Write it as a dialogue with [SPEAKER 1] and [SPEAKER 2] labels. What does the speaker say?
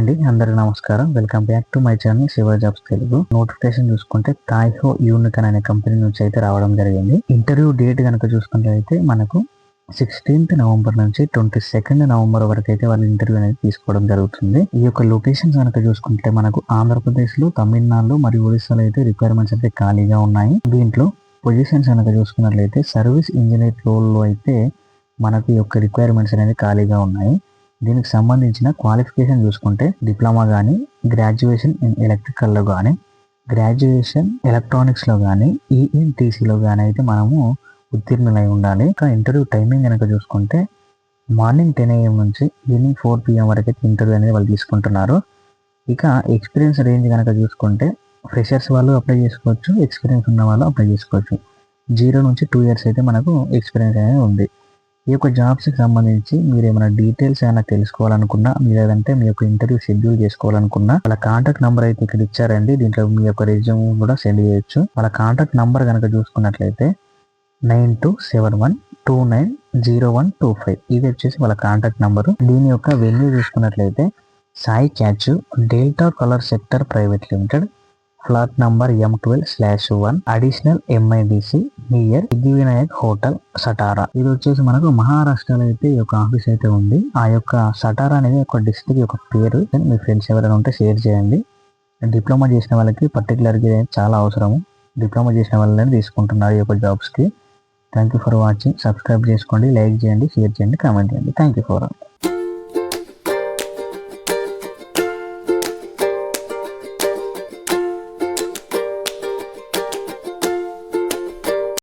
[SPEAKER 1] అండి, అందరికీ నమస్కారం. Welcome back to my channel Shiva jobs Telugu. Notification చూసుకుంటే తాయ్హో యూనికాన్ అనే కంపెనీ నుంచి అయితే రావడం జరిగింది. ఇంటర్వ్యూ డేట్ కనుక చూసుకుంటే అయితే మనకు 16th నవంబర్ నుంచి 22nd నవంబర్ వరకు అయితే వాళ్ళు ఇంటర్వ్యూ అనేది తీసుకోవడం జరుగుతుంది. ఈ యొక్క లొకేషన్స్ కనుక చూసుకుంటే మనకు ఆంధ్రప్రదేశ్ లో, తమిళనాడులో మరియు ఒడిస్సాలో అయితే రిక్వైర్మెంట్స్ అయితే ఖాళీగా ఉన్నాయి. దీంట్లో పొజిషన్స్ కనుక చూసుకున్నట్లయితే సర్వీస్ ఇంజనీర్ రోల్ లో అయితే మనకు ఈ యొక్క రిక్వైర్మెంట్స్ అనేది ఖాళీగా ఉన్నాయి. దీనికి సంబంధించిన క్వాలిఫికేషన్ చూసుకుంటే డిప్లొమా కానీ, గ్రాడ్యుయేషన్ ఇన్ ఎలక్ట్రికల్లో కానీ, గ్రాడ్యుయేషన్ ఎలక్ట్రానిక్స్లో కానీ, ఈఎన్టీసీలో కానీ అయితే మనము ఉత్తీర్ణులై ఉండాలి. ఇంకా ఇంటర్వ్యూ టైమింగ్ కనుక చూసుకుంటే మార్నింగ్ 10 AM నుంచి ఈవినింగ్ 4 PM వరకు అయితే ఇంటర్వ్యూ అనేది వాళ్ళు తీసుకుంటున్నారు. ఇక ఎక్స్పీరియన్స్ రేంజ్ కనుక చూసుకుంటే ఫ్రెషర్స్ వాళ్ళు అప్లై చేసుకోవచ్చు, ఎక్స్పీరియన్స్ ఉన్న వాళ్ళు అప్లై చేసుకోవచ్చు. 0 నుంచి 2 years అయితే మనకు ఎక్స్పీరియన్స్ అనేది ఉంది. ఈ యొక్క జాబ్స్కి సంబంధించి మీరు ఏమైనా డీటెయిల్స్ ఏమైనా తెలుసుకోవాలనుకున్నా, లేదంటే మీ యొక్క ఇంటర్వ్యూ షెడ్యూల్ చేసుకోవాలనుకున్నా వాళ్ళ కాంటాక్ట్ నెంబర్ అయితే ఇక్కడ ఇచ్చారండి. దీంట్లో మీ యొక్క రెజ్యూమ్ కూడా సెండ్ చేయొచ్చు. వాళ్ళ కాంటాక్ట్ నెంబర్ కనుక చూసుకున్నట్లయితే 9271290125. ఇది వచ్చేసి వాళ్ళ కాంటాక్ట్ నెంబరు. దీని యొక్క వెన్యూ చూసుకున్నట్లయితే Sai catch delta colour sector private limited, flat number M12/1, additional MIDC near Siddhivinayak hotel Satara. ఇది వచ్చేసి మనకు మహారాష్ట్రలో అయితే ఈ యొక్క ఆఫీస్ అయితే ఉంది. ఆ యొక్క సటారా అనేది ఒక డిస్ట్రిక్ట్ యొక్క పేరు. మీ ఫ్రెండ్స్ ఎవరైనా ఉంటే షేర్ చేయండి. డిప్లొమా చేసిన వాళ్ళకి పర్టికులర్గా చాలా అవసరము. డిప్లొమా చేసిన వాళ్ళని తీసుకుంటున్నారు ఈ యొక్క జాబ్స్కి. Thank you for watching. Subscribe చేసుకోండి, లైక్ చేయండి, షేర్ చేయండి, కామెంట్ చేయండి. Thank you for